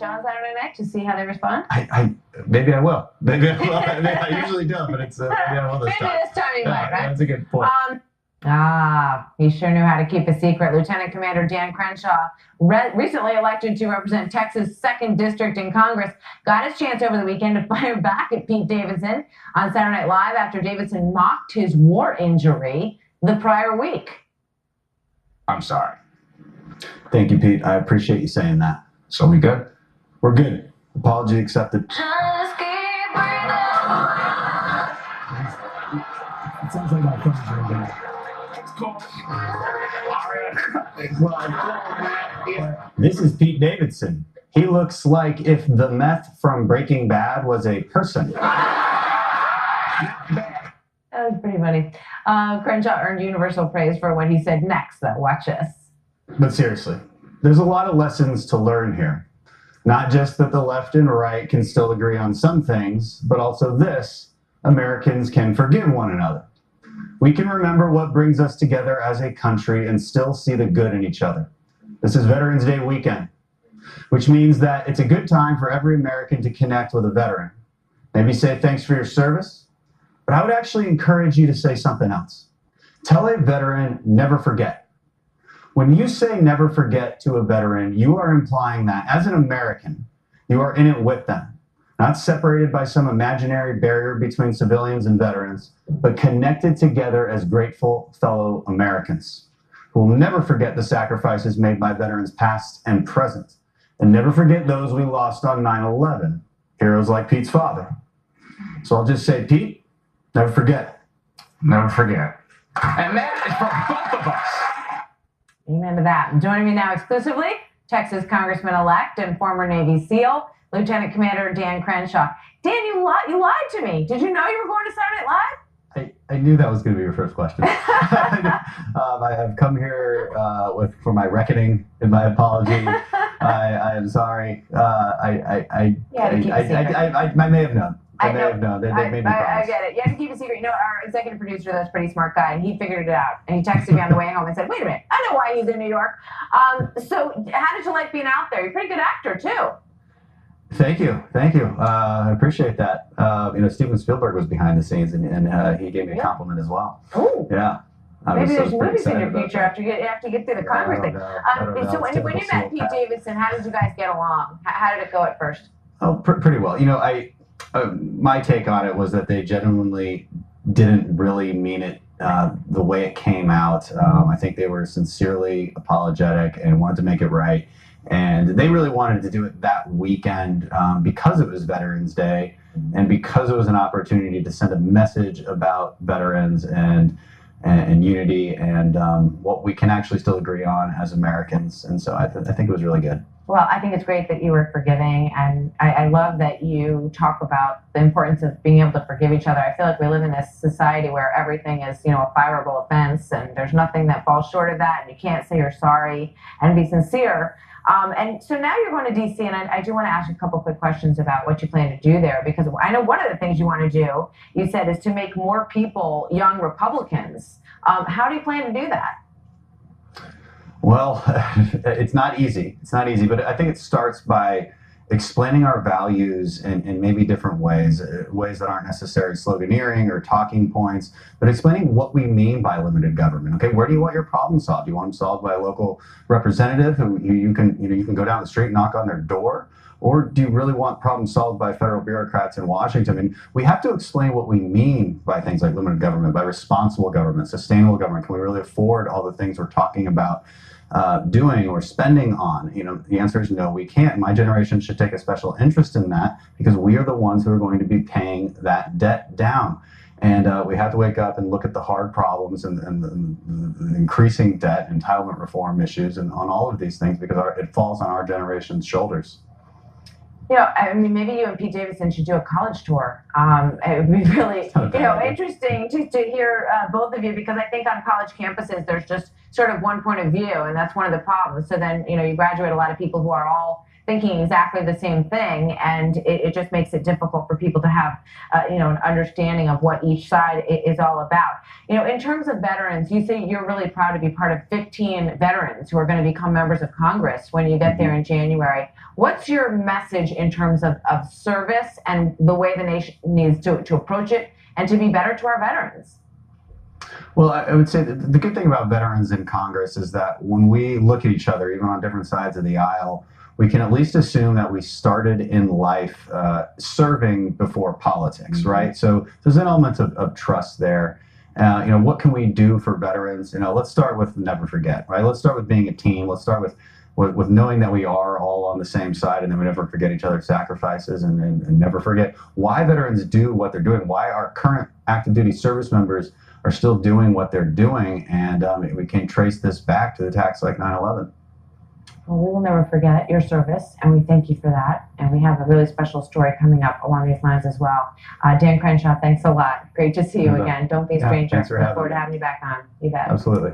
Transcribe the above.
show on Saturday night to see how they respond? Maybe I will. Maybe I will. I usually don't, but it's maybe I will this time. Maybe this time you might, right? That's a good point. He sure knew how to keep a secret. Lieutenant Commander Dan Crenshaw, recently elected to represent Texas' 2nd District in Congress, got his chance over the weekend to fire back at Pete Davidson on Saturday Night Live after Davidson mocked his war injury the prior week. I'm sorry. Thank you, Pete. I appreciate you saying that. So we good? We're good. Apology accepted. Just keep breathing. It sounds like my phone's ringing. This is Pete Davidson. He looks like if the meth from Breaking Bad was a person. That was pretty funny. Crenshaw earned universal praise for what he said next, though. Watch this. But seriously, there's a lot of lessons to learn here. Not just that the left and right can still agree on some things, but also this: Americans can forgive one another. We can remember what brings us together as a country and still see the good in each other. This is Veterans Day weekend, which means that it's a good time for every American to connect with a veteran. Maybe say thanks for your service, but I would actually encourage you to say something else. Tell a veteran, never forget. When you say never forget to a veteran, you are implying that as an American, you are in it with them. Not separated by some imaginary barrier between civilians and veterans, but connected together as grateful fellow Americans who will never forget the sacrifices made by veterans past and present, and never forget those we lost on 9/11, heroes like Pete's father. So I'll just say, Pete, never forget. Never forget. And that is for both of us. Amen to that. Joining me now exclusively, Texas Congressman-Elect and former Navy SEAL, Lieutenant Commander Dan Crenshaw. Dan, you lied to me. Did you know you were going to Saturday Night Live? I knew that was going to be your first question. I have come here for my reckoning and my apology. I am sorry. I may have known. I may have known. They made me promise. I get it. You have to keep a secret. You know, our executive producer, that's a pretty smart guy, and he figured it out. And he texted me on the way home and said, wait a minute, I know why he's in New York. So how did you like being out there? You're a pretty good actor, too. Thank you. I appreciate that. Steven Spielberg was behind the scenes, and he gave me a compliment as well. Oh. Yeah. Maybe there's movies in your future after you get through the Congress thing. So when you met Pete Davidson, how did you guys get along? How did it go at first? Oh, pretty well. My take on it was that they genuinely didn't really mean it the way it came out. I think they were sincerely apologetic and wanted to make it right. And they really wanted to do it that weekend because it was Veterans Day and because it was an opportunity to send a message about veterans and unity and what we can actually still agree on as Americans. And so I think it was really good. Well, I think it's great that you were forgiving, and I love that you talk about the importance of being able to forgive each other. I feel like we live in this society where everything is, a fireable offense, and there's nothing that falls short of that, and you can't say you're sorry and be sincere. And so now you're going to D.C., and I do want to ask you a couple quick questions about what you plan to do there, because I know one of the things you want to do, you said, is to make more people young Republicans. How do you plan to do that? Well, it's not easy. But I think it starts by explaining our values in maybe different ways that aren't necessarily sloganeering or talking points, but explaining what we mean by limited government. Okay, where do you want your problem solved? Do you want them solved by a local representative who you can go down the street and knock on their door? Or do you really want problems solved by federal bureaucrats in Washington? I mean, we have to explain what we mean by things like limited government, by responsible government, sustainable government. Can we really afford all the things we're talking about doing or spending on? The answer is no, we can't. My generation should take a special interest in that because we are the ones who are going to be paying that debt down. And we have to wake up and look at the hard problems and the increasing debt, entitlement reform issues, and on all of these things because it falls on our generation's shoulders. Maybe you and Pete Davidson should do a college tour. It would be really, interesting to hear both of you, because I think on college campuses, there's just sort of one point of view, and that's one of the problems. So then, you graduate a lot of people who are all thinking exactly the same thing, and it just makes it difficult for people to have, an understanding of what each side is all about. In terms of veterans, you say you're really proud to be part of 15 veterans who are going to become members of Congress when you get there in January. What's your message in terms of service and the way the nation needs to approach it and to be better to our veterans? Well, I would say that the good thing about veterans in Congress is that when we look at each other, even on different sides of the aisle, we can at least assume that we started in life serving before politics, right? So there's an element of trust there. What can we do for veterans? Let's start with never forget, right? Let's start with being a team. Let's start with knowing that we are all on the same side, and then we never forget each other's sacrifices, and never forget why veterans do what they're doing, why our current active duty service members are still doing what they're doing, and we can trace this back to attacks like 9/11. Well, we will never forget your service, and we thank you for that. And we have a really special story coming up along these lines as well. Dan Crenshaw, thanks a lot. Great to see you again. Don't be a stranger. Thanks for Look having forward to me. having you back on. You bet. Absolutely.